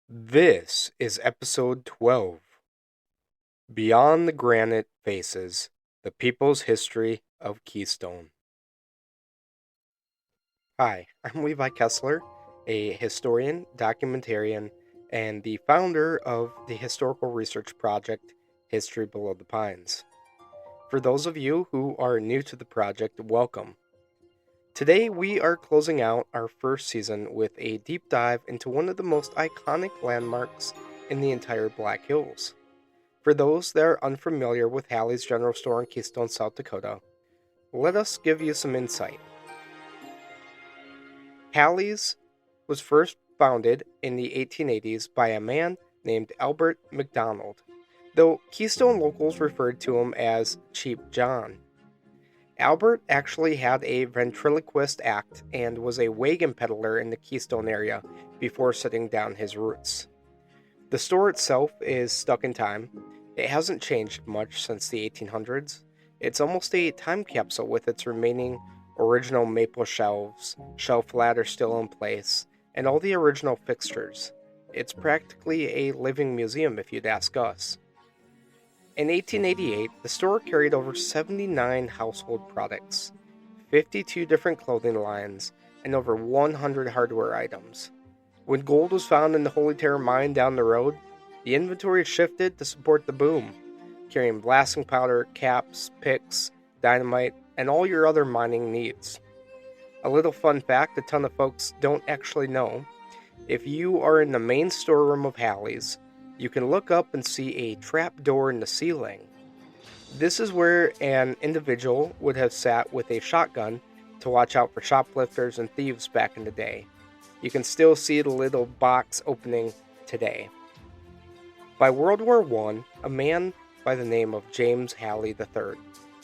This is episode 12 Beyond the Granite Faces The People's History of Keystone. Hi, I'm Levi Kessler, a historian, documentarian, and the founder of the historical research project History Below the Pines. For those of you who are new to the project, welcome. Today we are closing out our first season with a deep dive into one of the most iconic landmarks in the entire Black Hills. For those that are unfamiliar with Halley's General Store in Keystone, South Dakota, let us give you some insight. Halley's was first founded in the 1880s by a man named Albert McDonald, though Keystone locals referred to him as Cheap John. Albert actually had a ventriloquist act and was a wagon peddler in the Keystone area before setting down his roots. The store itself is stuck in time. It hasn't changed much since the 1800s. It's almost a time capsule with its remaining original maple shelves, shelf ladder still in place, and all the original fixtures. It's practically a living museum if you'd ask us. In 1888, the store carried over 79 household products, 52 different clothing lines, and over 100 hardware items. When gold was found in the Holy Terror mine down the road, the inventory shifted to support the boom, carrying blasting powder, caps, picks, dynamite, and all your other mining needs. A little fun fact a ton of folks don't actually know: if you are in the main storeroom of Halley's, you can look up and see a trap door in the ceiling. This is where an individual would have sat with a shotgun to watch out for shoplifters and thieves back in the day. You can still see the little box opening today. By World War I, a man by the name of James Halley III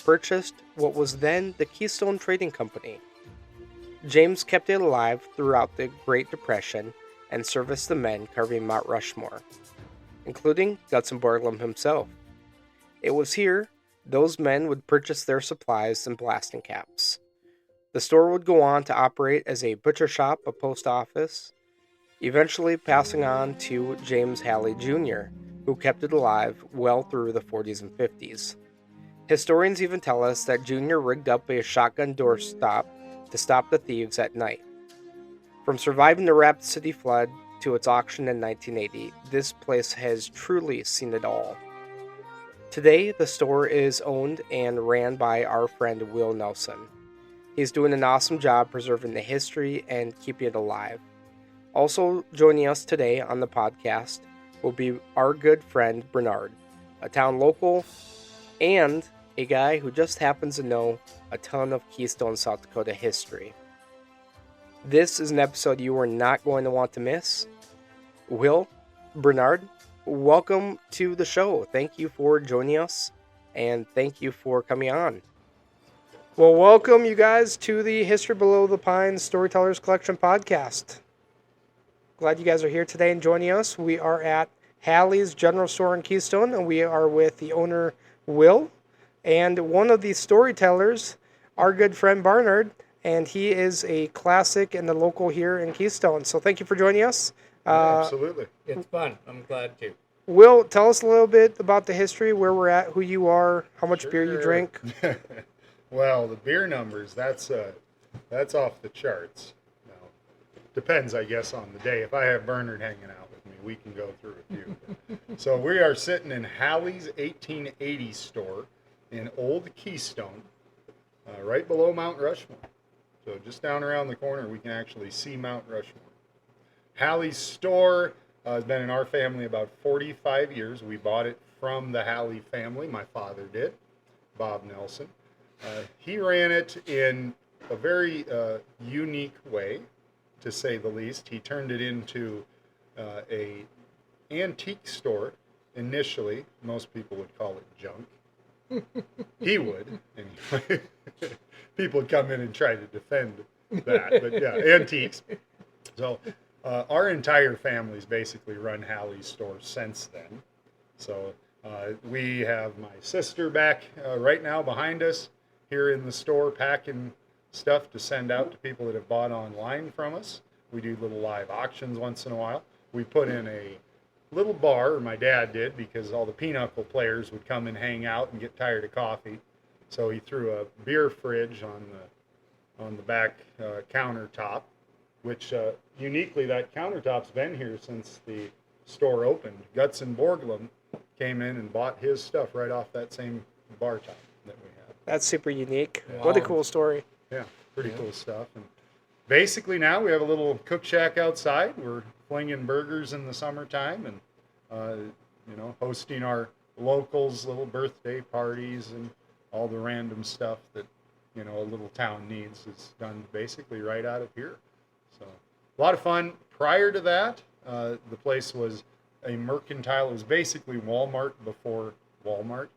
purchased what was then the Keystone Trading Company. James kept it alive throughout the Great Depression and serviced the men carving Mount Rushmore, including Gutzon Borglum himself. It was here those men would purchase their supplies and blasting caps. The store would go on to operate as a butcher shop, a post office, eventually passing on to James Halley Jr., who kept it alive well through the 40s and 50s. Historians even tell us that Jr. rigged up a shotgun doorstop to stop the thieves at night. From surviving the Rapid City flood to its auction in 1980, this place has truly seen it all. Today, the store is owned and ran by our friend Will Nelson. He's doing an awesome job preserving the history and keeping it alive. Also joining us today on the podcast will be our good friend Bernard, a town local and a guy who just happens to know a ton of Keystone, South Dakota history. This is an episode you are not going to want to miss. Will, Bernard, welcome to the show. Thank you for joining us, and thank you for coming on. Well, welcome you guys to the History Below the Pines Storytellers Collection Podcast. Glad you guys are here today and joining us. We are at Halley's General Store in Keystone, and we are with the owner, Will, and one of the storytellers, our good friend Barnard, and he is a classic and the local here in Keystone. So thank you for joining us. Absolutely. It's fun. I'm glad to. Will, tell us a little bit about the history, where we're at, who you are, how much beer you drink. Well, the beer numbers, that's off the charts. Now, depends, I guess, on the day. If I have Bernard hanging out with me, we can go through a few. So we are sitting in Halley's 1880 store in Old Keystone, right below Mount Rushmore. So just down around the corner, we can actually see Mount Rushmore. Halley's store has been in our family about 45 years. We bought it from the Halley family. My father did, Bob Nelson. He ran it in a very unique way, to say the least. He turned it into a antique store initially. Most people would call it junk. He would, anyway. People would come in and try to defend that, but yeah, antiques. So our entire family's basically run Halley's store since then. So we have my sister back right now behind us here in the store packing stuff to send out to people that have bought online from us. We do little live auctions once in a while. we put in a little bar, or my dad did, because all the pinochle players would come and hang out and get tired of coffee. So he threw a beer fridge on the back countertop, which uniquely that countertop's been here since the store opened. Gutzon Borglum came in and bought his stuff right off that same bar top that we have. That's super unique. Yeah. What a cool story. Yeah, pretty cool stuff. And basically now we have a little cook shack outside. We're flinging burgers in the summertime and, hosting our locals' little birthday parties and all the random stuff that, a little town needs is done basically right out of here. So a lot of fun. Prior to that, the place was a mercantile. It was basically Walmart before Walmart.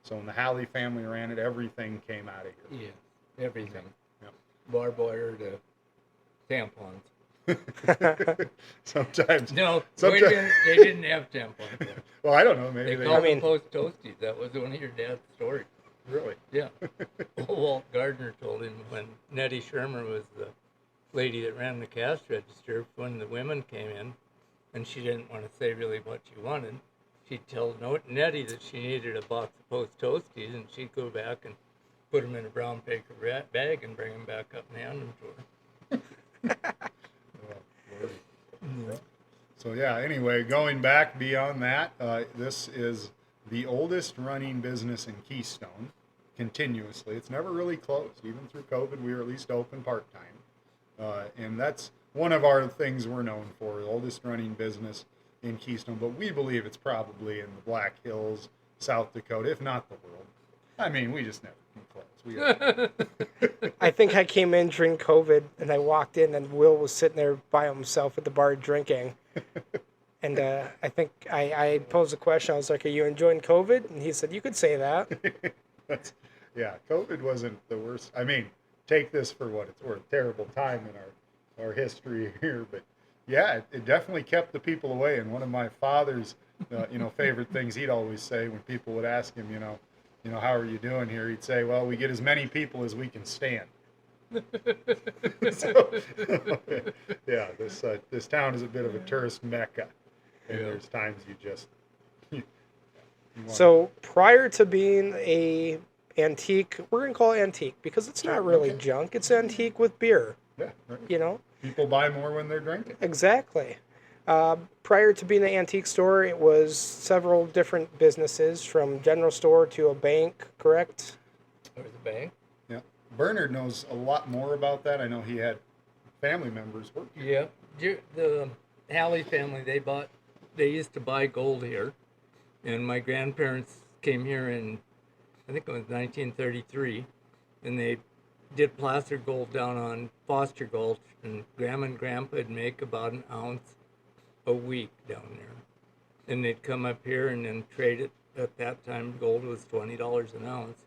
So when the Halley family ran it, everything came out of here. Yeah, everything. Yep. Barbed wire to tampons. Sometimes. No, they didn't have tampons. Well, I don't know. Maybe they called them post toasties. That was one of your dad's stories. Really? Yeah. Walt Gardner told him when Nettie Shermer was the lady that ran the cash register, when the women came in, and she didn't want to say really what she wanted, she'd tell Nettie that she needed a box of post toasties, and she'd go back and put them in a brown paper bag and bring them back up and hand them to her. So yeah, anyway, going back beyond that, this is the oldest running business in Keystone continuously. It's never really closed. Even through COVID, we were at least open part-time. And that's one of our things we're known for, the oldest running business in Keystone. But we believe it's probably in the Black Hills, South Dakota, if not the world. I mean, we just never can close. I think I came in during COVID, and I walked in, and Will was sitting there by himself at the bar drinking. And I think I posed a question. I was like, "Are you enjoying COVID?" And he said, "You could say that." Yeah, COVID wasn't the worst. I mean, take this for what it's worth. Terrible time in our history here, but yeah, it definitely kept the people away. And one of my father's, favorite things he'd always say when people would ask him, how are you doing here? He'd say, "Well, we get as many people as we can stand." So, yeah, this town is a bit of a tourist mecca, and there's times you just. So prior to being a antique, we're gonna call it antique because it's not really junk. It's antique with beer. Yeah, right. People buy more when they're drinking. Exactly. Prior to being an antique store, it was several different businesses, from general store to a bank, correct? There was a bank. Yeah. Bernard knows a lot more about that. I know he had family members work here. Yeah. The Halley family, they used to buy gold here. And my grandparents came here in, I think it was 1933, and they did placer gold down on Foster Gulch, and Grandma and Grandpa would make about an ounce a week down there. And they'd come up here and then trade it. At that time, gold was $20 an ounce,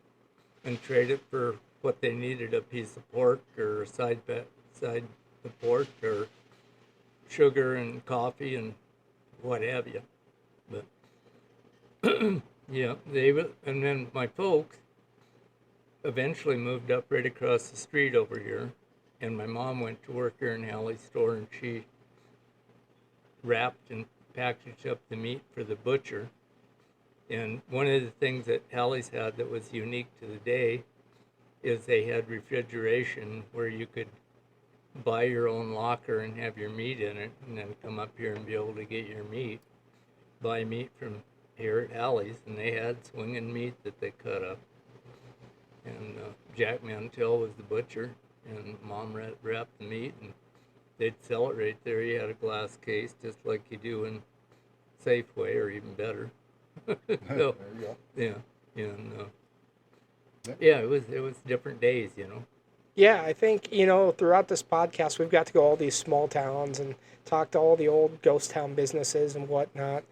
and trade it for what they needed, a piece of pork or a side of pork or sugar and coffee and what have you. But yeah, and then my folks eventually moved up right across the street over here, and my mom went to work here in Halley's store, and she wrapped and packaged up the meat for the butcher. And one of the things that Halley's had that was unique to the day is they had refrigeration where you could buy your own locker and have your meat in it, and then come up here and be able to get your meat, buy meat from here at Halley's, and they had swinging meat that they cut up. And Jack Mantell was the butcher, and Mom wrapped the meat, and they'd sell it right there. You had a glass case, just like you do in Safeway, or even better. So, There you go. yeah, and yeah, it was different days, Yeah, I think, throughout this podcast, we've got to go all these small towns and talk to all the old ghost town businesses and whatnot.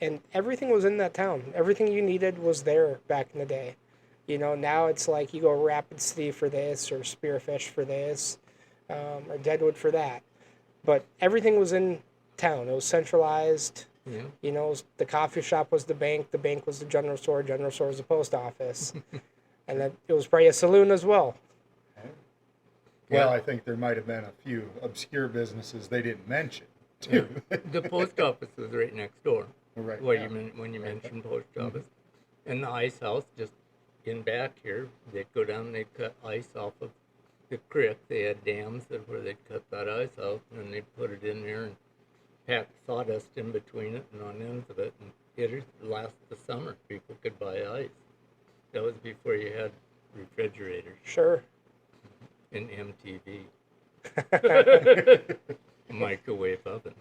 And everything was in that town. Everything you needed was there back in the day. Now it's like you go Rapid City for this, or Spearfish for this, or Deadwood for that. But everything was in town. It was centralized. Yeah. The coffee shop was the bank was the general store was the post office. And then it was probably a saloon as well. Well, I think there might have been a few obscure businesses they didn't mention. too. The post office was right next door. Right. What yeah. when you mentioned post office, and the ice house just in back here. They'd go down, and they'd cut ice off of the creek. They had dams where they'd cut that ice out, and then they'd put it in there and pack sawdust in between it and on ends of it, and it'd last the summer. People could buy ice. That was before you had refrigerators Sure. and MTV, microwave oven.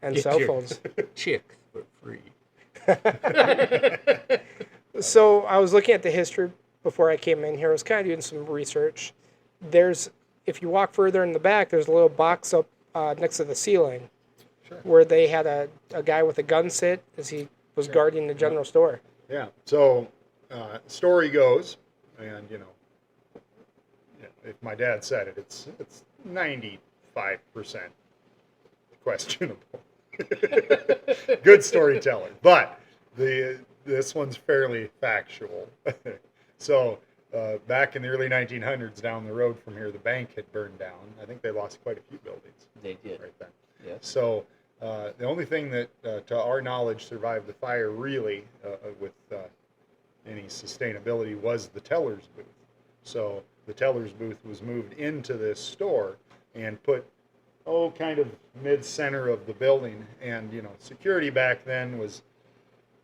And Get cell your phones. Chicks for free. So I was looking at the history before I came in here. I was kind of doing some research. If you walk further in the back, there's a little box up next to the ceiling where they had a guy with a gun sit as he was guarding the general store. Yeah. So, story goes, and if my dad said it, it's 95% questionable. Good storyteller, but this one's fairly factual. So, back in the early 1900s, down the road from here, the bank had burned down. I think they lost quite a few buildings. They did. Right then. Yes. So, the only thing that, to our knowledge, survived the fire really with any sustainability was the teller's booth. So, the teller's booth was moved into this store and put, kind of mid-center of the building. And, security back then was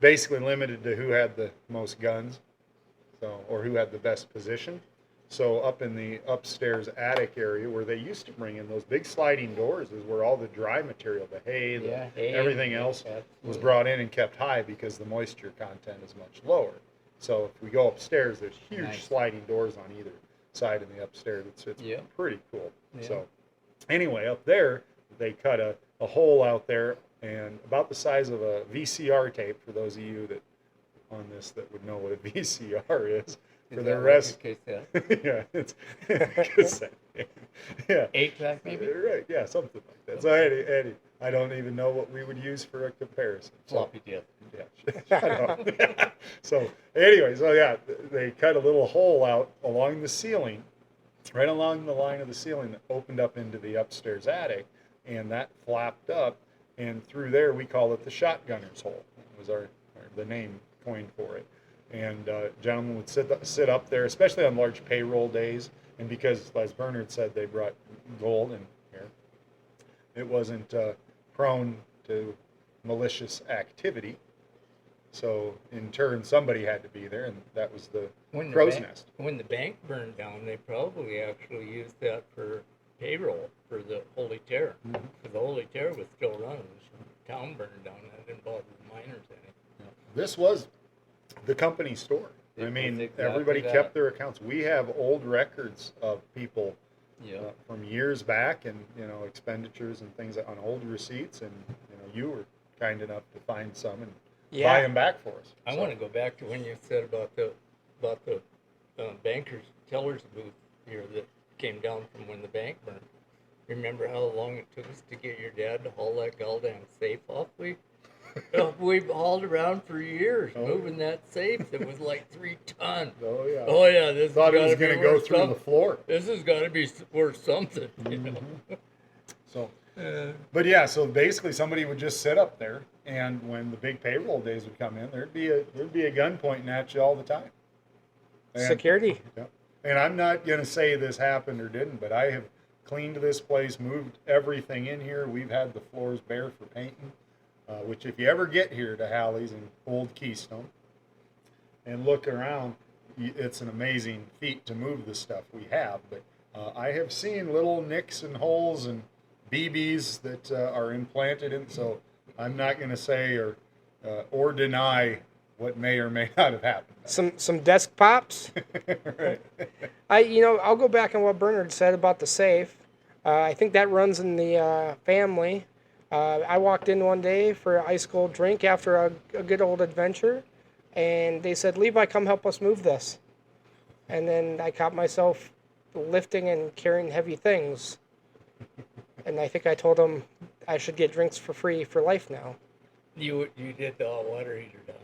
basically limited to who had the most guns, or who had the best position. So up in the upstairs attic area where they used to bring in those big sliding doors is where all the dry material, the hay, everything else was brought in and kept high because the moisture content is much lower. So if we go upstairs, there's huge sliding doors on either side in the upstairs. It's pretty cool. Yeah. So anyway, up there, they cut a hole out there and about the size of a VCR tape, for those of you that on this that would know what a VCR is. For the rest, yeah, it's cassette. Yeah, 8-track maybe. Right, yeah, something like that. So Eddie, I don't even know what we would use for a comparison. Floppy disk. Yeah, shut up. So anyway, they cut a little hole out along the ceiling, right along the line of the ceiling that opened up into the upstairs attic, and that flapped up, and through there we call it the shotgunner's hole. It was the name coined for it. And gentlemen would sit up there, especially on large payroll days. And because, as Bernard said, they brought gold in here, it wasn't prone to malicious activity. So, in turn, somebody had to be there, and that was the crow's nest. When the bank burned down, they probably actually used that for payroll for the Holy Terror. Because the Holy Terror was still running. The town burned down. That didn't bother the miners any. Yeah. This was the company store. I mean, exactly everybody kept their accounts. We have old records of people from years back, and expenditures and things on old receipts. And you were kind enough to find some and buy them back for us. I want to go back to when you said about the banker's teller's booth here that came down from when the bank burned. Remember how long it took us to get your dad to haul that goddamn safe off? We've hauled around for years moving that safe that was like 3 tons. Oh yeah. Oh yeah. This thought it was going to go through the floor. This has got to be worth something. So, but yeah. So basically, somebody would just sit up there, and when the big payroll days would come in, there'd be a gun pointing at you all the time. And, security. Yeah. And I'm not going to say this happened or didn't, but I have cleaned this place, moved everything in here. We've had the floors bare for painting. Which if you ever get here to Halley's in Old Keystone and look around, it's an amazing feat to move the stuff we have. But I have seen little nicks and holes and BBs that are implanted in, so I'm not going to say or deny what may or may not have happened. Some desk pops. Right. I'll go back on what Bernard said about the safe. I think that runs in the family. I walked in one day for an ice cold drink after a good old adventure, and they said, "Levi, come help us move this." And then I caught myself lifting and carrying heavy things. And I think I told them I should get drinks for free for life now. You did the hot water heater down.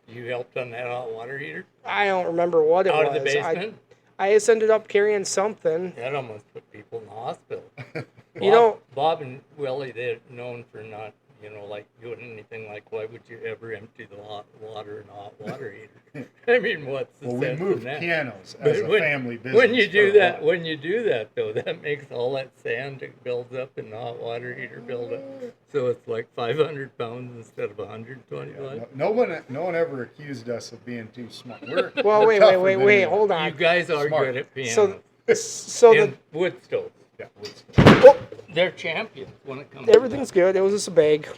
You helped on that hot water heater? I don't remember what it was. Out of the basement? I just ended up carrying something. That almost put people in the hospital. Bob and Willie, they're known for not, like doing anything like, why would you ever empty the water in a hot water heater? I mean, what's the sense we moved in that? pianos as a family business. When you do that, though, that makes all that sand that builds up in the hot water heater build up. So it's like 500 pounds instead of 125. Yeah, no one ever accused us of being too smart. Well, wait, hold on. You guys are Smart. good at pianos. So and wood stoves. Yeah, wood stove. They're champions when it comes Everything's good. It was just a bag.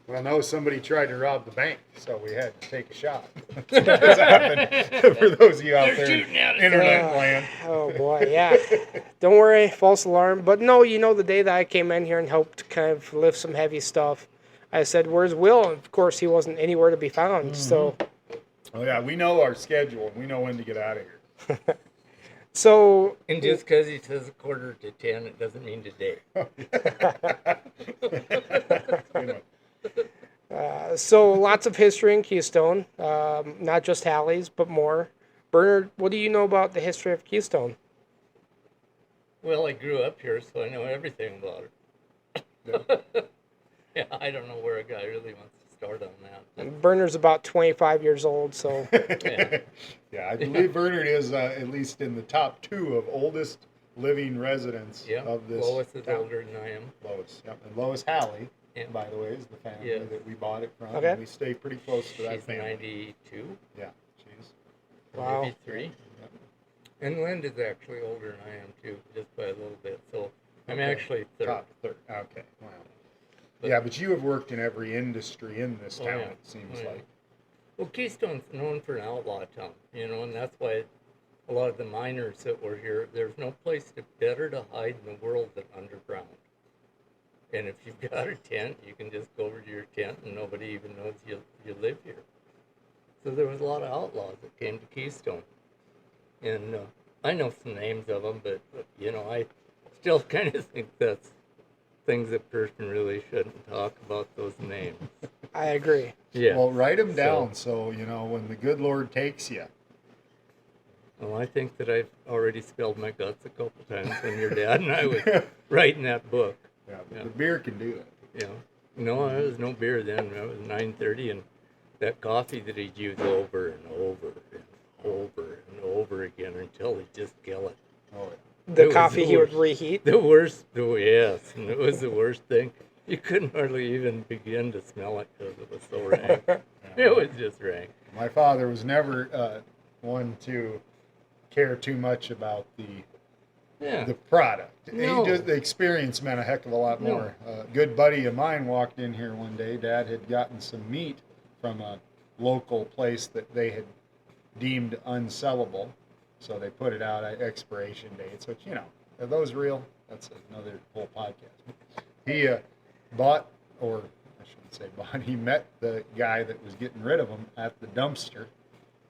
Well, no, somebody tried to rob the bank, so we had to take a shot. That's happened for those of you out there in internet land. Oh, boy, yeah. Don't worry, false alarm. But no, the day that I came in here and helped kind of lift some heavy stuff, I said, where's Will? And, of course, he wasn't anywhere to be found, so... Oh, yeah, we know our schedule. We know when to get out of here. So... And just because he says 9:45, it doesn't mean today. So lots of history in Keystone, not just Halley's, but more. Bernard, what do you know about the history of Keystone? Well, I grew up here, so I know everything about it. Yeah, I don't know where a guy really wants to start on that. Bernard's about 25 years old, so... Yeah, I believe Bernard is at least in the top 2 of oldest living residents of this Lois is town. older than I am. Lois, yep. And Lois Halley, Yeah. by the way, is the family that we bought it from. Okay. And we stay pretty close to that She's family. 92, Yeah, she's. Wow. maybe 3. Yep. And Linda's actually older than I am, too, just by a little bit. So I'm Okay. actually third. Top third. Okay, wow. But- Yeah, but you have worked in every industry in this Oh, town, yeah. it seems Oh, yeah. like. Well, Keystone's known for an outlaw town, and that's why a lot of the miners that were here, there's no place better to hide in the world than underground. And if you've got a tent, you can just go over to your tent and nobody even knows you live here. So there was a lot of outlaws that came to Keystone. And I know some names of them, but I still kind of think that's things a person really shouldn't talk about those names. I agree. Yeah. Well, write them down so, when the good Lord takes you. Well, I think that I've already spilled my guts a couple times when your dad and I was writing that book. Yeah, but Yeah. the beer can do it. No, there was no beer then. It was 9:30, and that coffee that he'd use over and over and over and over again until he'd just kill it. Oh, yeah. The It was coffee the he would worst. reheat. The worst, yes, and it was the worst thing. You couldn't hardly even begin to smell it because it was so rank. It was just rank. My father was never one to care too much about the product. No. The experience meant a heck of a lot No. more. A good buddy of mine walked in here one day. Dad had gotten some meat from a local place that they had deemed unsellable, so they put it out at expiration dates. Which, are those real? That's another whole podcast. He bought, or I shouldn't say bought, he met the guy that was getting rid of them at the dumpster,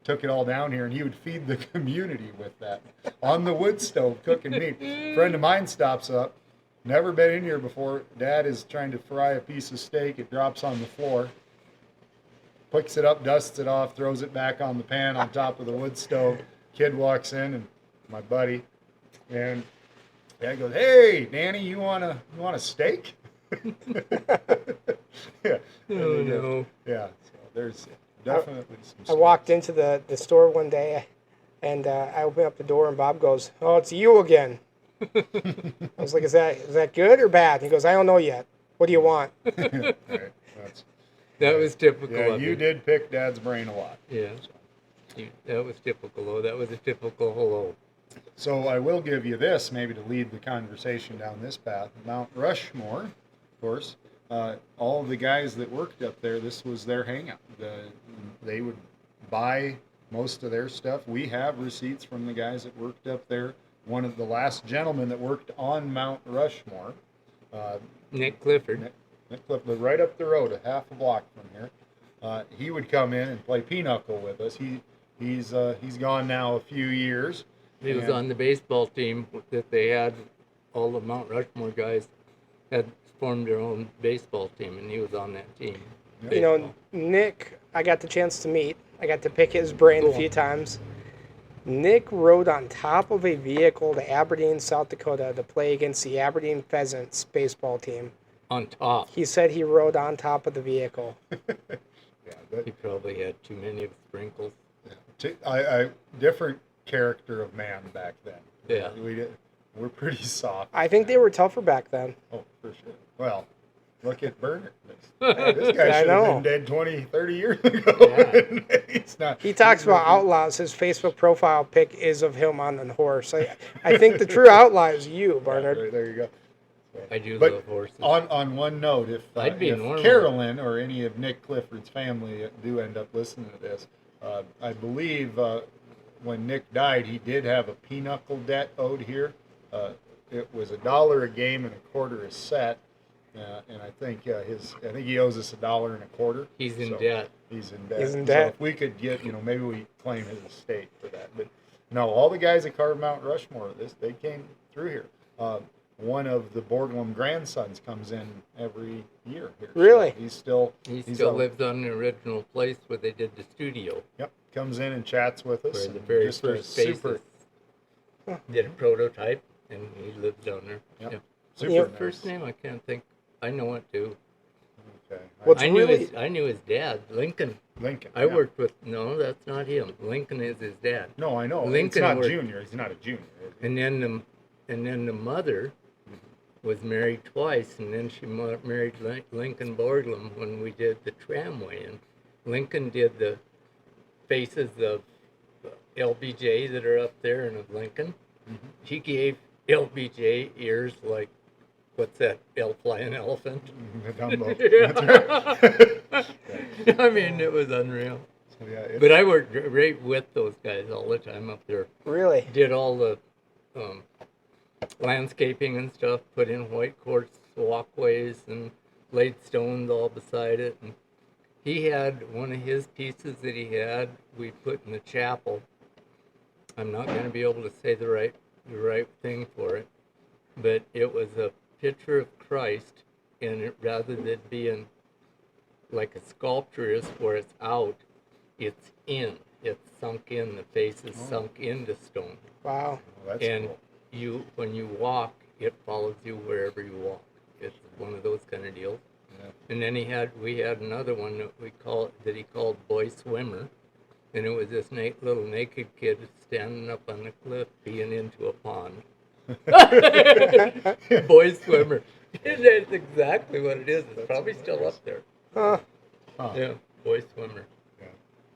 took it all down here, and he would feed the community with that on the wood stove cooking meat. A friend of mine stops up, never been in here before. Dad is trying to fry a piece of steak. It drops on the floor, picks it up, dusts it off, throws it back on the pan on top of the wood stove. Kid walks in, and my buddy, and Dad goes, "Hey, Danny, you want a steak?" Yeah. Oh, no. Yeah. So there's definitely some. I walked into the store one day, and I opened up the door, and Bob goes, "Oh, it's you again." I was like, "Is that good or bad?" He goes, "I don't know yet. What do you want?" Right. That was typical Yeah, of you him. did pick Dad's brain a lot. Yeah. That was typical, though. That was a typical hello. So I will give you this, maybe to lead the conversation down this path. Mount Rushmore, of course, all of the guys that worked up there, this was their hangout. They would buy most of their stuff. We have receipts from the guys that worked up there. One of the last gentlemen that worked on Mount Rushmore, Nick Clifford. Nick Clifford, right up the road, a half a block from here. He would come in and play pinochle with us. He's gone now a few years. He was And- on the baseball team that they had. All the Mount Rushmore guys had formed their own baseball team, and he was on that team. You know, Nick, I got the chance to meet. I got to pick his brain a few times. Nick rode on top of a vehicle to Aberdeen, South Dakota to play against the Aberdeen Pheasants baseball team. On top. He said he rode on top of the vehicle. Yeah, He probably had too many of sprinkles. I different character of man back then. Yeah. We're pretty soft. I think they were tougher back then. Oh, for sure. Well, look at Bernard. This guy I should know. have been dead 20, 30 years ago. Yeah. He's not. He talks about outlaws. His Facebook profile pic is of him on the horse. I think the true outlaw is you, Bernard. Right, there you go. I do But love horses. On one note, I'd be if normal. Carolyn or any of Nick Clifford's family do end up listening to this, I believe when Nick died, he did have a pinochle debt owed here. It was $1 a game and $0.25 a set, and I think he owes us $1.25. He's in debt. He's in debt. He's in So debt. if we could get, maybe we claim his estate for that. But no, all the guys that carved Mount Rushmore, they came through here. One of the Borglum grandsons comes in every year here. Really? So He still lives on the original place where they did the studio. Yep, comes in and chats with us. Where the and very just a first basis super, did a prototype, and he lives down there. Yep. Yeah. super Yeah. nice. First name I can't think. I know it too. Okay. What's I knew really- I knew his dad, Lincoln. Lincoln. I yeah. worked with. No, that's not him. Lincoln is his dad. No, I know. Lincoln it's not worked- junior. He's not a junior. Is he? And then the mother was married twice, and then she married Lincoln Borglum when we did the tramway. And Lincoln did the faces of LBJ that are up there and of Lincoln. Mm-hmm. He gave LBJ ears like, what's that, flying elephant? The Dumbo. Yeah. That's right. I mean, it was unreal. So, yeah, it's- But I worked right with those guys all the time up there. Really? Did all the landscaping and stuff, put in white quartz walkways and laid stones all beside it. And he had one of his pieces that he had, we put in the chapel. I'm not going to be able to say the right thing for it, but it was a picture of Christ, and it, rather than being like a sculpture is where it's out, it's in. It's sunk in. The face is sunk into stone. Wow. Well, that's And cool. when you walk, it follows you wherever you walk. It's one of those kind of deals. Yeah. And then we had another one that he called Boy Swimmer, and it was this little naked kid standing up on the cliff peeing into a pond. Boy Swimmer. That's exactly what it is. It's probably still up there. Huh. Huh. Yeah, Boy Swimmer.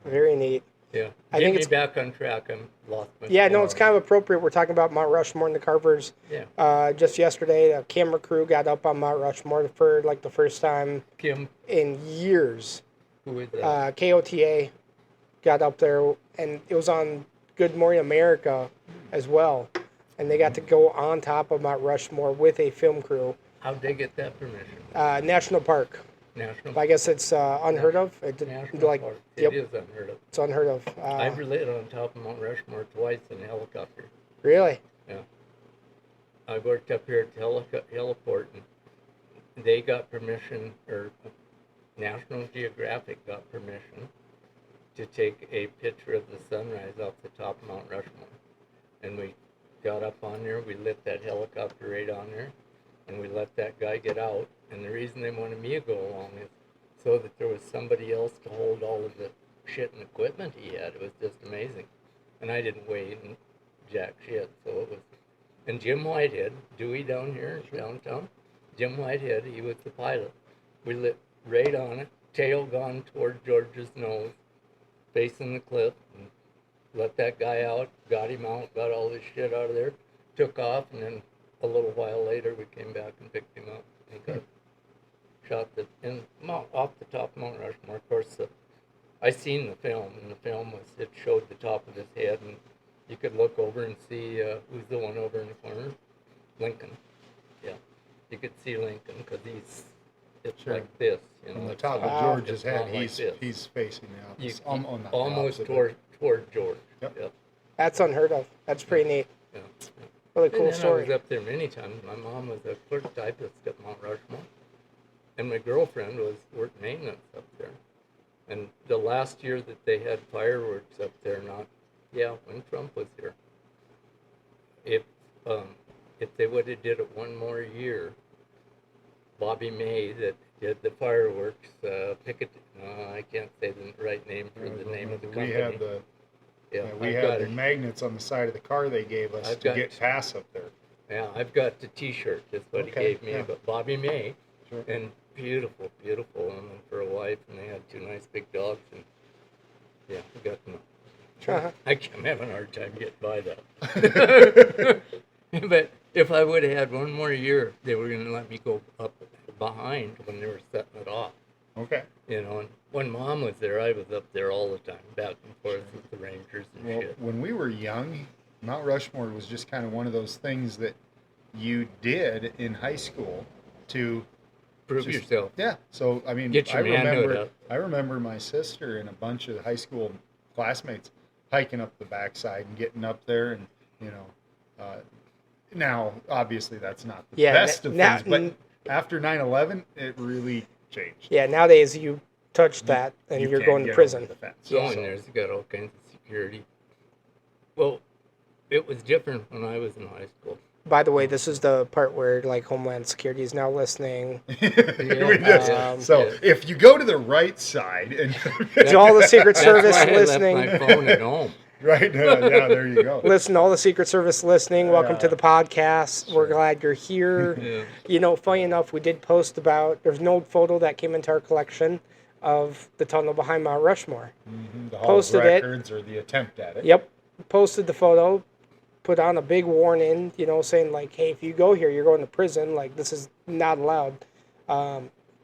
Very neat. Yeah. I Get think me it's- back on track. I'm lost my Yeah, no, it's kind of appropriate. We're talking about Mount Rushmore and the carvers. Yeah. Just yesterday, a camera crew got up on Mount Rushmore for like the first time Kim, in years. who is that? KOTA got up there, and it was on Good Morning America as well. And they got to go on top of Mount Rushmore with a film crew. How'd they get that permission? National Park. National I guess it's unheard of. National Like, Park. yep, It is unheard of. it's unheard of. I've lit on top of Mount Rushmore twice in a helicopter. Really? Yeah. I worked up here at the heliport, and they got permission, or National Geographic got permission to take a picture of the sunrise off the top of Mount Rushmore. And we got up on there, we lit that helicopter right on there, and we let that guy get out. And the reason they wanted me to go along is so that there was somebody else to hold all of the shit and equipment he had. It was just amazing. And I didn't weigh in jack shit, so it was. And Jim Whitehead, Dewey down here in downtown, Jim Whitehead, he was the pilot. We lit right on it, tail gone toward George's nose, facing the cliff, and let that guy out, got him out, got all this shit out of there, took off, and then a little while later we came back and picked him up. He got shot off the top of Mount Rushmore. Of course, I seen the film, and the film it showed the top of his head, and you could look over and see who's the one over in the corner, Lincoln. Yeah, you could see Lincoln because it's Sure. like this, you know. On the it's top not- of George's it's head, not like this. he's facing the You- opposite. On the almost opposite. toward George. Yep. Yep. That's unheard of. That's pretty neat. Yeah. Really And cool then I story. was up there many times. My mom was a clerk typist at Mount Rushmore, and my girlfriend worked maintenance up there. And the last year that they had fireworks up there, not Yeah, when Trump was here. If they would have did it one more year, Bobby May that did the fireworks, I can't say the right name for the name of the company. We had the I've had the magnets on the side of the car they gave us to get past up there. Yeah, I've got the T-shirt. That's what he gave me. Yeah. But Bobby May, Sure. and beautiful woman for a wife, and they had 2 nice big dogs, and yeah, we got them. Uh-huh. I'm having a hard time getting by that. But if I would have had one more year, they were going to let me go up behind when they were setting it off. Okay. You know, and when Mom was there, I was up there all the time, back and forth with the Rangers and shit. When we were young, Mount Rushmore was just kind of one of those things that you did in high school to Prove yourself. Yeah. So I mean, Get your manhood up. I remember my sister and a bunch of high school classmates hiking up the backside and getting up there, and now obviously that's not the best of things, but after 9/11, it really changed. Yeah, nowadays you touch that and you're going to prison. And there's got all kinds of security. Well, it was different when I was in high school. By the way, this is the part where like Homeland Security is now listening. If you go to the right side and to all the Secret Service listening, I left my phone at home. Right, yeah, there you go. Listen, all the Secret Service listening, welcome to the podcast. We're glad you're here. Yeah. You know, funny enough, we did post there's an old photo that came into our collection of the tunnel behind Mount Rushmore. Mm-hmm. The Hall Posted of Records or the attempt at it. Yep. Posted the photo, put on a big warning, saying like, hey, if you go here, you're going to prison. Like, this is not allowed.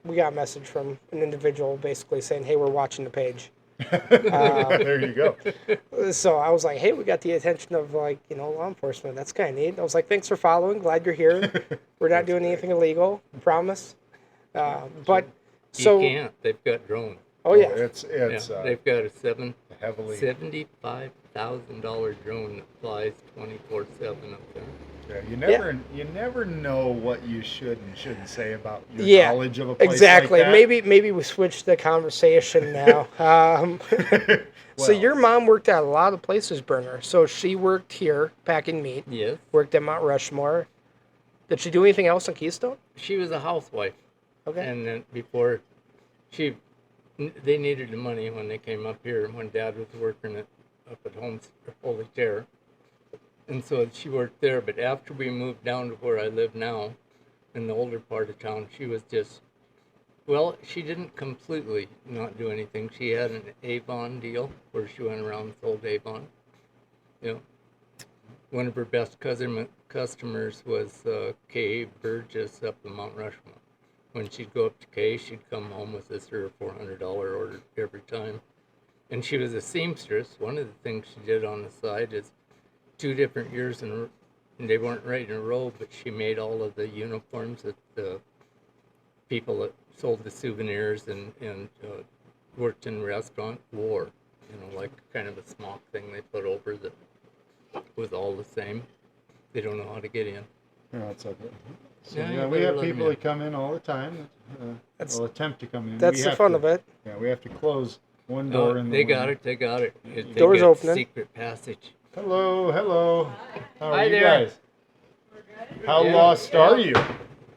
We got a message from an individual basically saying, hey, we're watching the page. There you go. So I was like, hey, we got the attention of law enforcement. That's kind of neat. I was like, thanks for following. Glad you're here. We're not doing anything illegal. Promise. But so you can't. They've got drones. Oh yeah. It's they've got a $75,000 drone that flies 24/7 up there. Yeah, you never know what you should and shouldn't say about your knowledge of a place exactly. like that. Maybe we switch the conversation now. So your mom worked at a lot of places, Burner. So she worked here packing meat. Yes. Worked at Mount Rushmore. Did she do anything else in Keystone? She was a housewife. Okay. And then before they needed the money when they came up here when Dad was working up at Holy Terror. And so she worked there, but after we moved down to where I live now, in the older part of town, she was just, she didn't completely not do anything. She had an Avon deal where she went around and sold Avon. One of her best customers was Kay Burgess up in Mount Rushmore. When she'd go up to Kay, she'd come home with this $300 or $400 order every time. And she was a seamstress. One of the things she did on the side is 2 different years, and they weren't right in a row, but she made all of the uniforms that the people that sold the souvenirs and worked in the restaurant wore. Like kind of a smock thing they put over that was all the same. They don't know how to get in. Yeah, it's okay. So, Yeah, we have people that come in all the time. Will attempt to come in. That's the fun of it. Yeah, we have to close one door. They got it. Door's opening. Secret passage. Hello. How are Hi you there. guys? How lost are you?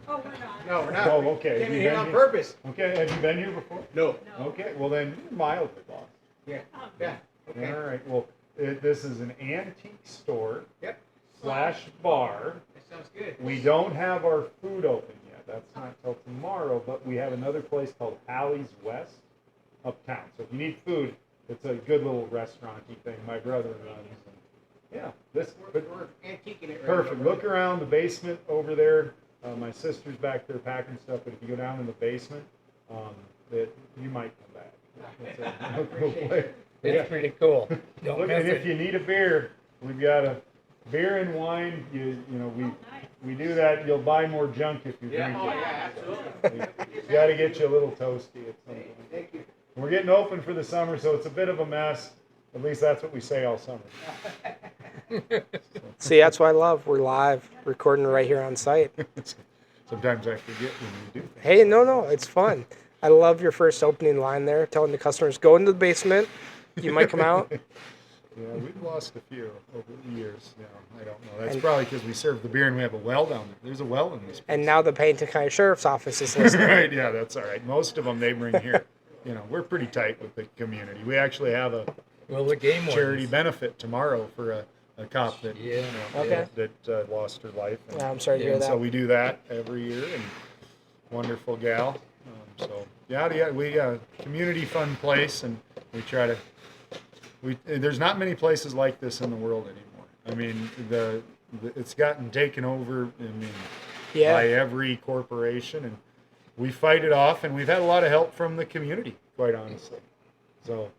Oh, we're not. No, we're not. Oh, okay. Came here on purpose. Okay, have you been here before? No. Okay, well then you're mildly lost. Yeah. Yeah. Okay. All right. Well, this is an antique store. Yep. / bar. That sounds good. We don't have our food open yet. That's not till tomorrow. But we have another place called Halley's West uptown. So if you need food, it's a good little restaurant-y thing. My brother runs. Yeah, We're antiquing it right perfect. now. Look around the basement over there. My sister's back there packing stuff. But if you go down in the basement, you might come back. It's a real cool place. It's pretty cool. Don't Look, miss and if it. you need a beer, we've got a beer and wine. We do that. You'll buy more junk if you drink Oh, it. yeah, absolutely. We've got to get you a little toasty at some point. Thank you. We're getting open for the summer, so it's a bit of a mess. At least that's what we say all summer. See, that's what I love. We're live, recording right here on site. Sometimes I forget when you do things. Hey, no, it's fun. I love your first opening line there, telling the customers, go into the basement. You might come out. Yeah, we've lost a few over the years. I don't know. That's probably because we serve the beer and we have a well down there. There's a well in this place. And now the Pennington County Sheriff's Office is listening. Right, yeah, that's all right. Most of them they bring here. We're pretty tight with the community. We actually have a the game charity benefit tomorrow for a cop that Okay. that lost her life. And, I'm sorry to hear that. So we do that every year, and wonderful gal. We community fun place, and we try to. There's not many places like this in the world anymore. I mean, it's gotten taken over. By every corporation, and we fight it off, and we've had a lot of help from the community, quite honestly. So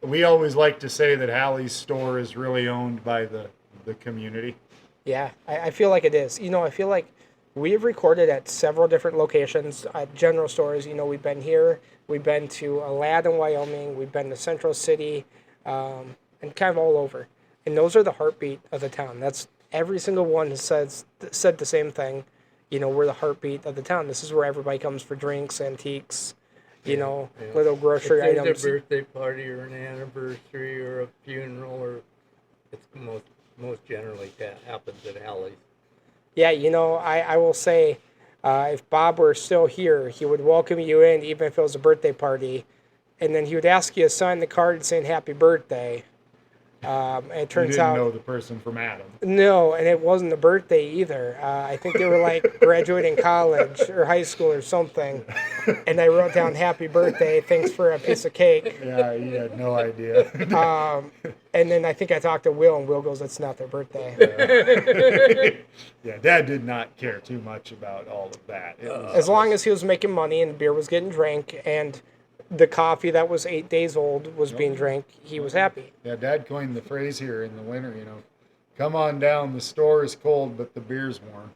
we always like to say that Halley's store is really owned by the community. Yeah, I feel like it is. I feel like we've recorded at several different locations, at general stores. We've been here, we've been to Aladdin, Wyoming, we've been to Central City, and kind of all over. And those are the heartbeat of the town. That's every single one said the same thing. We're the heartbeat of the town. This is where everybody comes for drinks, antiques, little grocery if items. there's a birthday party or an anniversary or a funeral, or it's most generally that happens at Halley's. Yeah, I will say, if Bob were still here, he would welcome you in, even if it was a birthday party, and then he would ask you to sign the card saying happy birthday. And it turns out you didn't know the person from Adam. No, and it wasn't a birthday either. I think they were like graduating college or high school or something, and I wrote down happy birthday, thanks for a piece of cake. Yeah, you had no idea. And then I think I talked to Will, and Will goes, "It's not their birthday." Yeah, Dad did not care too much about all of that. As long as he was making money and beer was getting drank, and the coffee that was 8 days old was being drank, he was happy. Yeah, Dad coined the phrase here in the winter, come on down, the store is cold, but the beer's warm.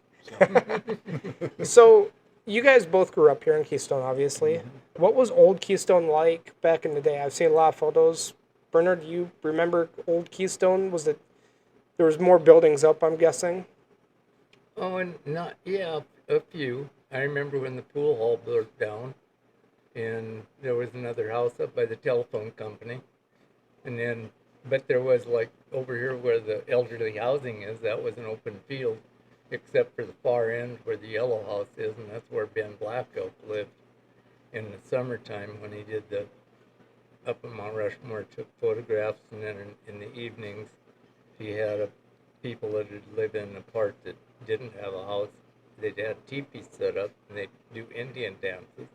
So you guys both grew up here in Keystone, obviously. Mm-hmm. What was old Keystone like back in the day? I've seen a lot of photos. Bernard, do you remember old Keystone? There was more buildings up, I'm guessing? Oh, and a few. I remember when the pool hall burnt down. And there was another house up by the telephone company. But there was over here where the elderly housing is, that was an open field, except for the far end where the yellow house is, and that's where Ben Black Elk lived in the summertime when he did up at Mount Rushmore, took photographs, and then in the evenings he had people that would live in a part that didn't have a house. They'd had teepees set up, and they'd do Indian dances.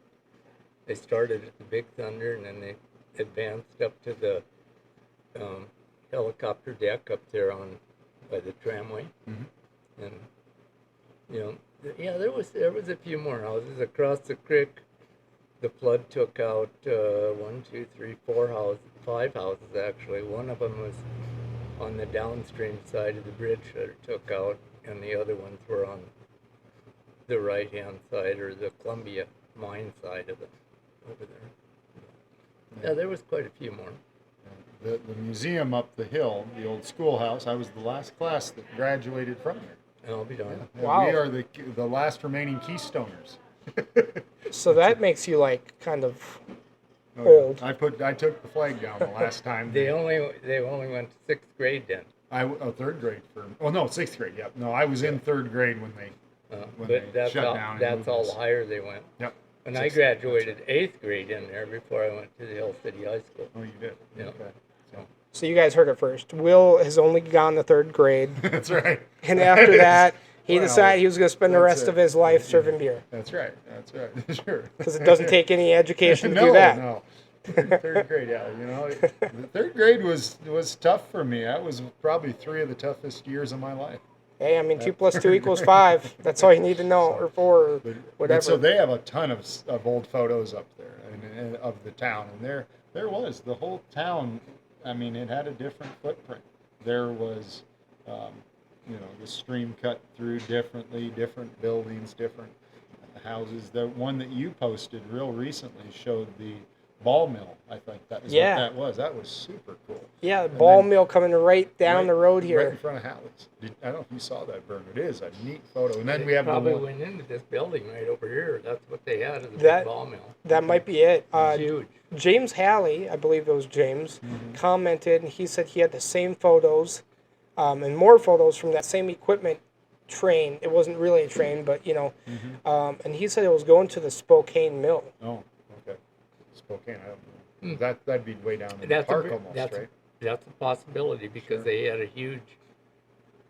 They started at the Big Thunder, and then they advanced up to the helicopter deck up there by the tramway. Mm-hmm. And there was a few more houses across the creek. The flood took out 5 houses actually. One of them was on the downstream side of the bridge that it took out, and the other ones were on the right-hand side, or the Columbia mine side of it. Over there. Yeah, there was quite a few more. The museum up the hill, the old schoolhouse, I was the last class that graduated from there. I'll be darned. Yeah. Wow. We are the last remaining Keystoners. So that makes you kind of old. I took the flag down the last time. They only went to 6th grade then. Third grade sixth grade. Yeah. No, I was in third grade when they shut down. That's all the higher they went. Yep. And I graduated 8th grade in there before I went to the Hill City High School. Oh, you did? Yeah. Okay. So you guys heard it first. Will has only gone to 3rd grade. That's right. And after that, he decided he was going to spend the rest of his life serving beer. That's right. Sure. Because it doesn't take any education to do that. No. 3rd grade, yeah. The 3rd grade was tough for me. That was probably 3 of the toughest years of my life. Hey, 2 + 2 = 5. That's all you need to know, or 4, or whatever. So they have a ton of old photos up there and of the town, and there was the whole town. I mean, it had a different footprint. There was, the stream cut through differently, different buildings, different houses. The one that you posted real recently showed the ball mill. I think that was what that was. That was super cool. Yeah, the ball mill coming right down the road here. Right in front of Halley's. I don't know if you saw that, Bernard. It is a neat photo. And then we have probably went into this building right over here. That's what they had as a big ball mill. That might be it. Huge. James Halley, I believe it was James, Mm-hmm. commented, and he said he had the same photos and more photos from that same equipment train. It wasn't really a train, but, and he said it was going to the Spokane mill. Oh, okay. Spokane, I don't know. That'd be way down in the That's park a, almost, that's, right? that's a possibility because they had a huge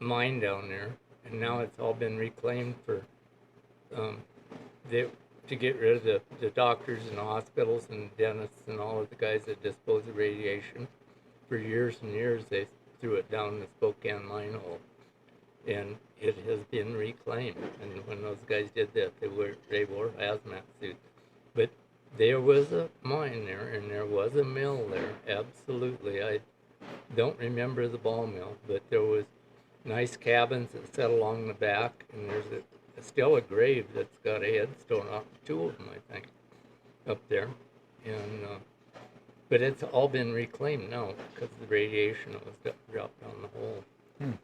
mine down there, and now it's all been reclaimed for to get rid of the doctors and the hospitals and dentists and all of the guys that dispose of radiation. For years and years, they threw it down the Spokane mine hole, and it has been reclaimed. And when those guys did that, they wore hazmat suits. But there was a mine there, and there was a mill there. Absolutely, I don't remember the ball mill, but there was nice cabins that sat along the back, and there's still a grave that's got a headstone off, 2 of them, I think, up there. And but it's all been reclaimed now because of the radiation that was dropped down the hole.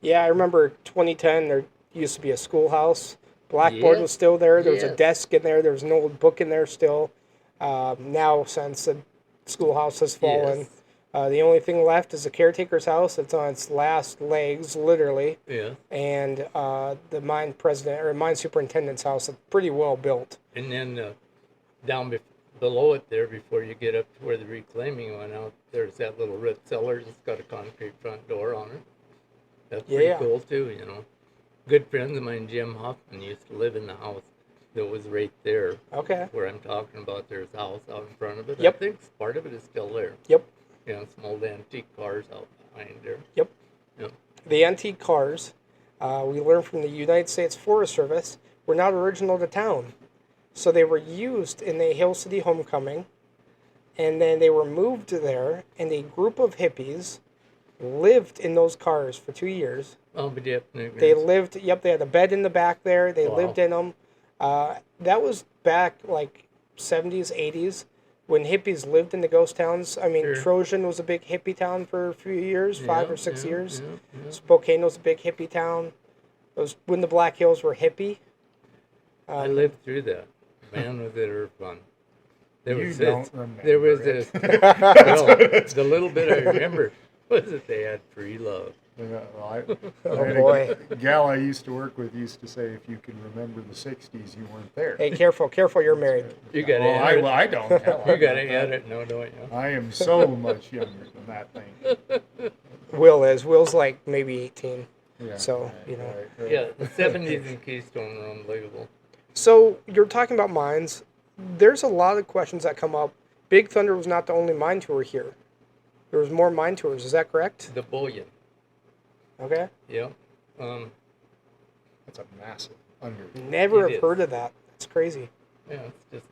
Yeah, I remember 2010, there used to be a schoolhouse. Blackboard was still there. There was a Yes. desk in there. There was an old book in there still. Now, since the schoolhouse has fallen, Yes. The only thing left is the caretaker's house. It's on its last legs, literally. Yeah. And the mine president or mine superintendent's house is pretty well built. And then down below it there, before you get up to where the reclaiming went out, there's that little red cellar that's got a concrete front door on it. That's pretty Yeah. cool too, Good friends of mine, Jim Huffman, used to live in the house that was right there Okay. where I'm talking about. There's a house out in front of it. Yep. I think part of it is still there. Yep. Some old antique cars out behind there. Yep. Yep. The antique cars, we learned from the United States Forest Service, were not original to town. So they were used in the Hill City homecoming, and then they were moved there, and a group of hippies lived in those cars for 2 years. Oh, but yep. They lived, they had a bed in the back there. They Wow. lived in them. That was back like 70s, 80s, when hippies lived in the ghost towns. I mean, Sure. Trojan was a big hippie town for a few years, 5 or 6 Yeah, years. yeah. Spokane was a big hippie town. It was when the Black Hills were hippie. I lived through that. Man, was it ever fun. There You was don't this, remember there was it. this, well, the little bit I remember was that they had free love. Yeah, well, I Oh, had boy. a gal I used to work with used to say, if you can remember the 60s, you weren't there. Hey, careful, you're married. You got to Well, edit. I don't. Hell, You I'm got not to that. edit, no, don't you? I am so much younger than that thing. Will's like maybe 18. Yeah, So, right, right, right. Yeah, the 70s in Keystone were unbelievable. So you're talking about mines. There's a lot of questions that come up. Big Thunder was not the only mine tour here. There was more mine tours. Is that correct? The bullion, Okay. yeah. That's a massive undertaking. Never It have is. heard of that. That's crazy. Yeah, it's just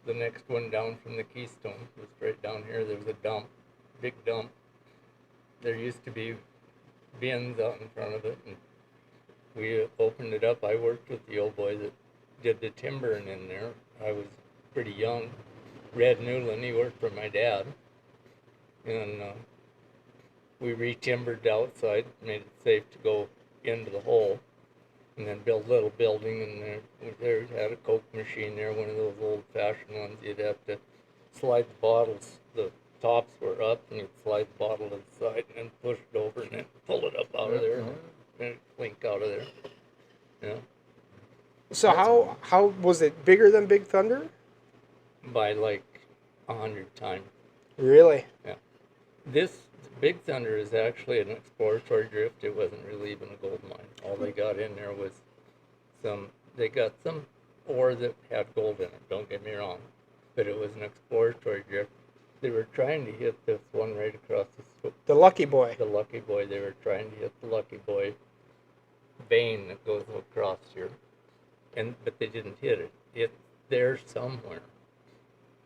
the next one down from the Keystone. Just right down here, there's a dump, big dump. There used to be bins out in front of it, and we opened it up. I worked with the old boy that did the timbering in there. I was pretty young. Red Newland, he worked for my dad. And we re-timbered the outside, made it safe to go into the hole, and then built a little building, and there had a Coke machine there, one of those old-fashioned ones. You'd have to slide the bottles. The tops were up, and you'd slide the bottle to the side, and then push it over, and then pull it up out of there, and it'd clink out of there. Yeah. So how was it bigger than Big Thunder? By like 100 times. Really? This Big Thunder is actually an exploratory drift. It wasn't really even a gold mine. All they got in there was they got some ore that had gold in it, don't get me wrong. But it was an exploratory drift. They were trying to hit this one right across The Lucky Boy. the Lucky Boy. They were trying to hit the Lucky Boy vein that goes across here. But they didn't hit it. It's there somewhere.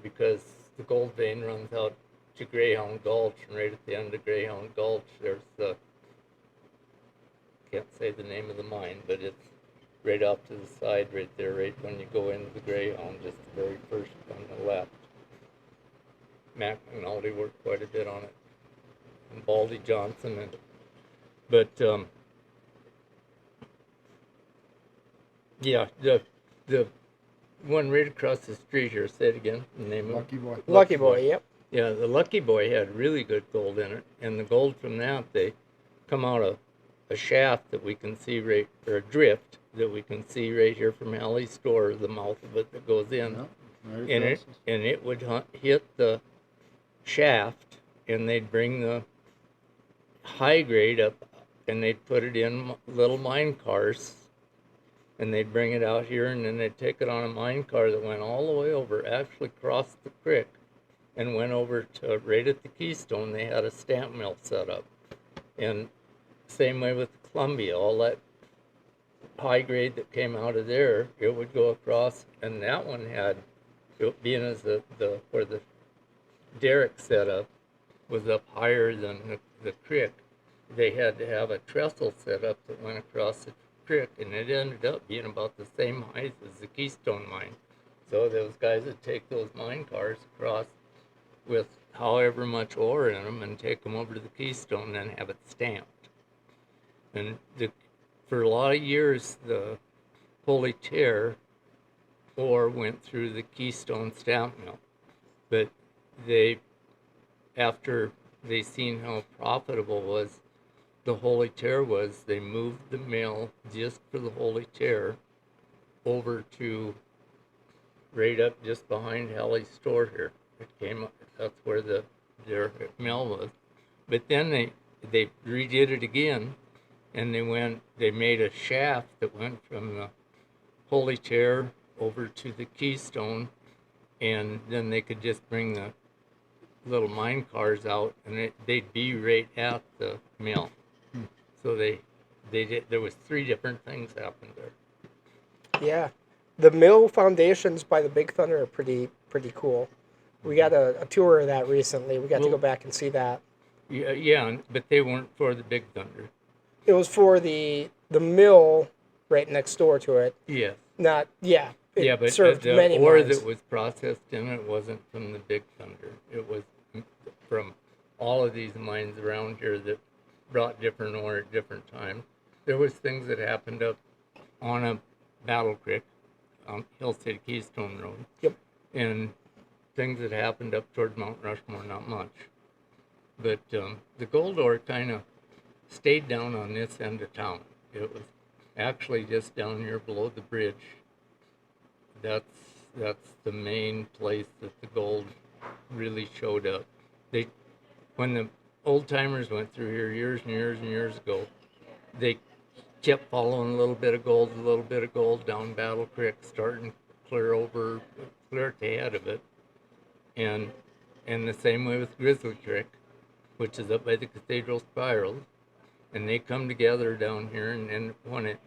Because the gold vein runs out to Greyhound Gulch, and right at the end of Greyhound Gulch, there's the, can't say the name of the mine, but it's right off to the side right there, right when you go into the Greyhound, just the very first on the left. Mac and Aldi worked quite a bit on it, and Baldy Johnson, but yeah, the one right across the street here. Say it again. The name of Lucky boy. Lucky Boy, yep. Yeah, the Lucky Boy had really good gold in it, and the gold from that, they come out of a shaft that we can see right, or a drift that we can see right here from Halley's store, the mouth of it that goes in, Yeah, there and it goes. it would hit the shaft, and they'd bring the high grade up, and they'd put it in little mine cars, and they'd bring it out here, and then they'd take it on a mine car that went all the way over, actually crossed the creek, and went over to right at the Keystone. They had a stamp mill set up, and same way with Columbia, all that high grade that came out of there, it would go across, and that one had, it being as the where the derrick set up was up higher than the creek, they had to have a trestle set up that went across the creek, and it ended up being about the same height as the Keystone mine. So those guys would take those mine cars across with however much ore in them and take them over to the Keystone and have it stamped. And for a lot of years, the Holy Tear ore went through the Keystone stamp mill. But after they seen how profitable was the Holy Tear was, they moved the mill just for the Holy Tear over to right up just behind Halley's store here. It came up, that's where their mill was. But then they redid it again, and they made a shaft that went from the Holy Tear over to the Keystone, and then they could just bring the little mine cars out, and they'd be right at the mill. So they did. There was 3 different things happened there. Yeah. The mill foundations by the Big Thunder are pretty cool. We got a tour of that recently. We got to go back and see that. Yeah, but they weren't for the Big Thunder. It was for the mill right next door to it. Yes. Not, yeah. It But served the many ore mines. that was processed in it wasn't from the Big Thunder. It was from all of these mines around here that brought different ore at different times. There was things that happened up on a Battle Creek, on Hill City Keystone Road. Yep. And things that happened up toward Mount Rushmore, not much. But the gold ore kind of stayed down on this end of town. It was actually just down here below the bridge. That's the main place that the gold really showed up. When the old timers went through here years and years and years ago, they kept following a little bit of gold down Battle Creek, starting clear to the head of it. And the same way with Grizzly Creek, which is up by the Cathedral Spirals. And they come together down here, and when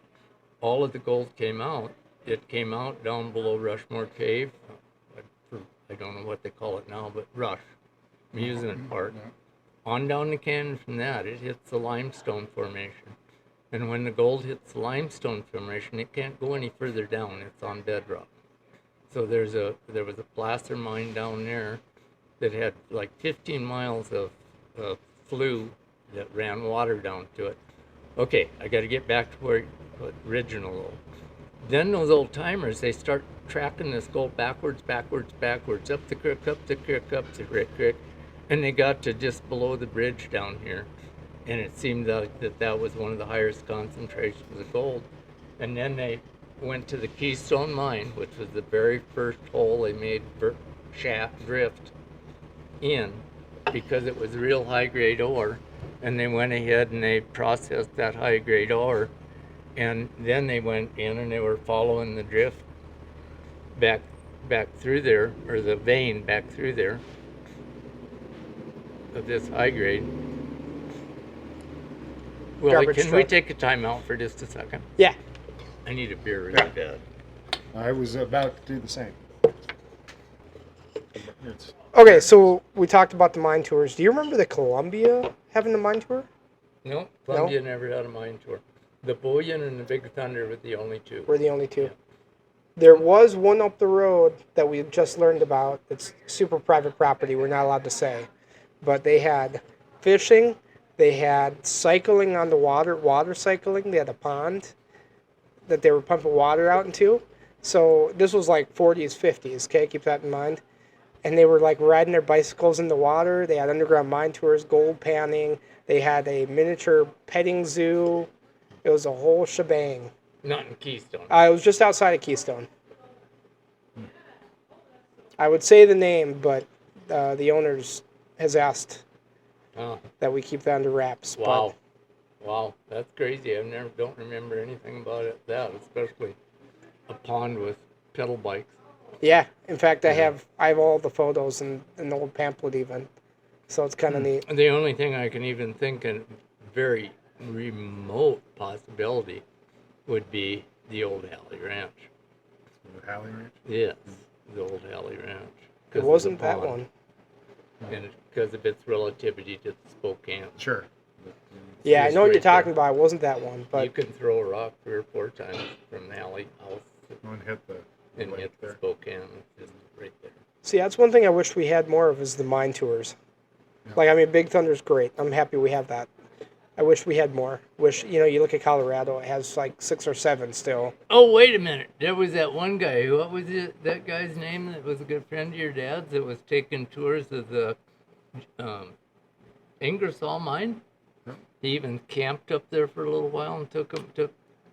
all of the gold came out, it came out down below Rushmore Cave. I don't know what they call it now, but Rush, Amusement Park. On down the canyon from that, it hits the limestone formation. And when the gold hits the limestone formation, it can't go any further down. It's on bedrock. So there was a placer mine down there that had like 15 miles of flue that ran water down to it. Okay, I got to get back to where original. Then those old timers, they start tracking this gold backwards, up the creek, and they got to just below the bridge down here. And it seemed that was one of the highest concentrations of gold. And then they went to the Keystone mine, which was the very first hole they made shaft drift in, because it was real high-grade ore. And they went ahead and they processed that high-grade ore. And then they went in and they were following the drift back through there, or the vein back through there of this high grade. Well, Garbage can truck. we take a time out for just a second? Yeah. I need a beer really bad. I was about to do the same. It's, Okay, so we talked about the mine tours. Do you remember the Columbia having the mine tour? No, Columbia never had a mine tour. The Bullion and the Big Thunder were the only two. We're the only two. Yeah. There was one up the road that we just learned about. It's super private property. We're not allowed to say. But they had fishing. They had cycling on the water cycling. They had a pond that they were pumping water out into. So this was like 40s, 50s, okay? Keep that in mind. And they were like riding their bicycles in the water. They had underground mine tours, gold panning. They had a miniature petting zoo. It was a whole shebang. Not in Keystone. It was just outside of Keystone. I would say the name, but the owners has asked that we keep that under wraps. Wow. Wow, that's crazy. Don't remember anything about it. That, especially a pond with pedal bikes. Yeah, in fact, I have all the photos in an old pamphlet even, so it's kind of neat. The only thing I can even think of, very remote possibility, would be the old Halley Ranch. The Halley Ranch? Yes, the old Halley Ranch. It wasn't that one. And because of its relativity to Spokane. Sure. Yeah, I know what you're right talking there. about. It wasn't that one, but You can throw a rock 3 or 4 times from the Halley house One hit the and lake hit there. Spokane. It's just right there. see, that's one thing I wish we had more of is the mine tours. Yeah. Like, I mean, Big Thunder's great. I'm happy we have that. I wish we had more. Wish, you look at Colorado, it has like 6 or 7 still. Oh, wait a minute. There was that one guy. What was it? That guy's name that was a good friend of your dad's that was taking tours of the Ingersoll mine? Yeah. He even camped up there for a little while and took.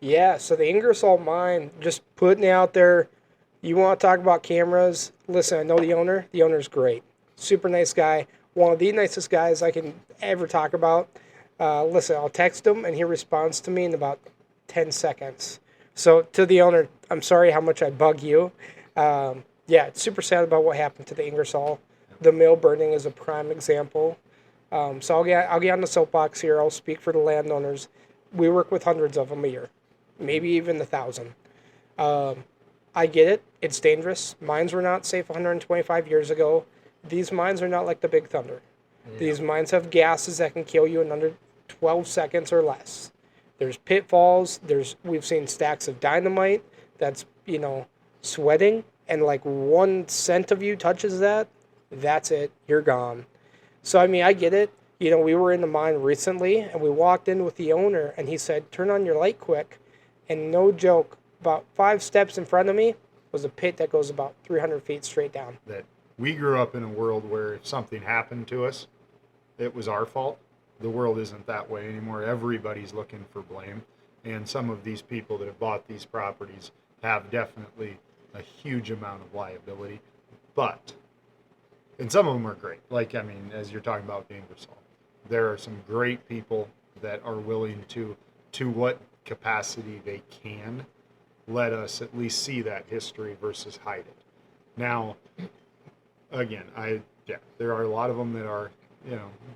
Yeah, so the Ingersoll mine, just putting it out there. You want to talk about cameras? Listen, I know the owner. The owner's great. Super nice guy. One of the nicest guys I can ever talk about. Listen, I'll text him, and he responds to me in about 10 seconds. So to the owner, I'm sorry how much I bug you. Yeah, it's super sad about what happened to the Ingersoll. The mill burning is a prime example. So I'll get on the soapbox here. I'll speak for the landowners. We work with hundreds of them a year, maybe even 1,000. I get it. It's dangerous. Mines were not safe 125 years ago. These mines are not like the Big Thunder. Yeah. These mines have gases that can kill you in under 12 seconds or less. There's pitfalls. We've seen stacks of dynamite that's, sweating, and like 1 cent of you touches that's it. You're gone. So, I mean, I get it. We were in the mine recently, and we walked in with the owner, and he said, turn on your light quick. And no joke, about 5 steps in front of me was a pit that goes about 300 feet straight down. That we grew up in a world where if something happened to us, it was our fault. The world isn't that way anymore. Everybody's looking for blame. And some of these people that have bought these properties have definitely a huge amount of liability. And some of them are great. Like, I mean, as you're talking about the Ingersoll, there are some great people that are willing to what capacity they can, let us at least see that history versus hide it. Now, again, there are a lot of them that are,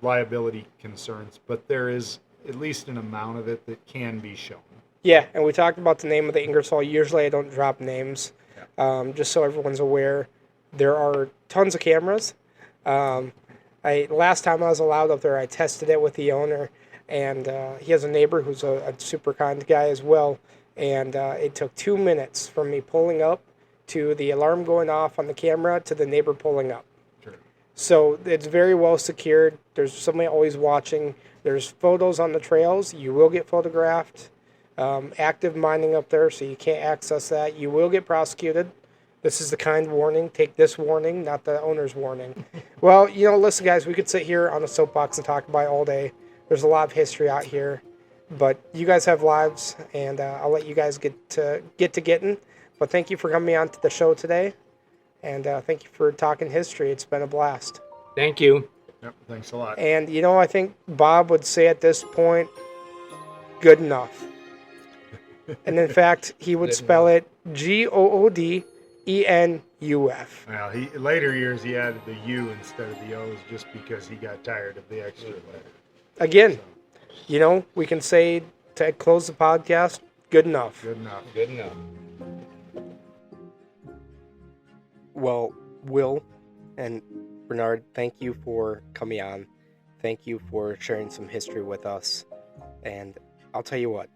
liability concerns, but there is at least an amount of it that can be shown. Yeah, and we talked about the name of the Ingersoll. Usually I don't drop names, just so everyone's aware. There are tons of cameras. Last time I was allowed up there, I tested it with the owner, and he has a neighbor who's a super kind guy as well. And it took 2 minutes from me pulling up to the alarm going off on the camera to the neighbor pulling up. Sure. So it's very well secured. There's somebody always watching. There's photos on the trails. You will get photographed. Active mining up there, so you can't access that. You will get prosecuted. This is the kind warning. Take this warning, not the owner's warning. Well, listen, guys, we could sit here on a soapbox and talk about it all day. There's a lot of history out here. But you guys have lives, and I'll let you guys get to getting. But thank you for coming on to the show today, and thank you for talking history. It's been a blast. Thank you. Yep, thanks a lot. And, I think Bob would say at this point, good enough. And, in fact, he would spell it Goodenuf. Well, later years he added the U instead of the O's just because he got tired of the extra letter. Again. So. We can say to close the podcast, good enough. Good enough. Good enough. Well, Will and Bernard, thank you for coming on. Thank you for sharing some history with us. And I'll tell you what,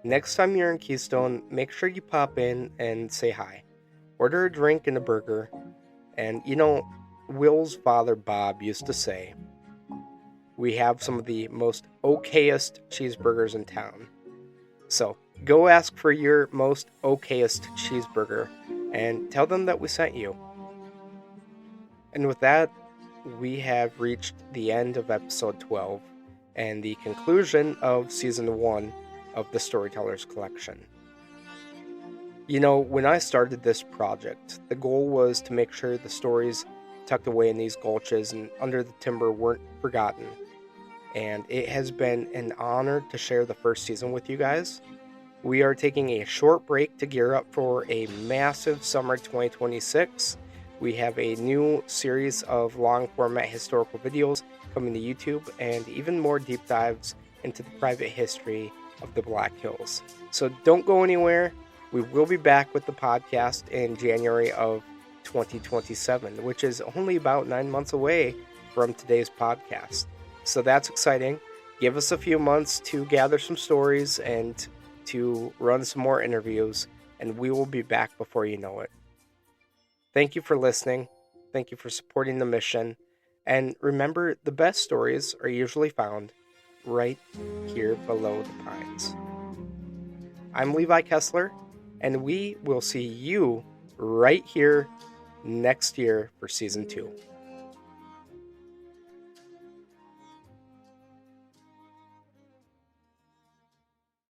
next time you're in Keystone, make sure you pop in and say hi. Order a drink and a burger. And, Will's father, Bob, used to say, we have some of the most okayest cheeseburgers in town. So, go ask for your most okayest cheeseburger and tell them that we sent you. And with that, we have reached the end of episode 12 and the conclusion of season 1 of the Storytellers Collection. You know, when I started this project, the goal was to make sure the stories tucked away in these gulches and under the timber weren't forgotten. And it has been an honor to share the first season with you guys. We are taking a short break to gear up for a massive summer 2026. We have a new series of long format historical videos coming to YouTube and even more deep dives into the private history of the Black Hills. So don't go anywhere. We will be back with the podcast in January of 2027, which is only about 9 months away from today's podcast. So that's exciting. Give us a few months to gather some stories and to run some more interviews, and we will be back before you know it. Thank you for listening. Thank you for supporting the mission. And remember, the best stories are usually found right here below the pines. I'm Levi Kessler, and we will see you right here next year for season 2.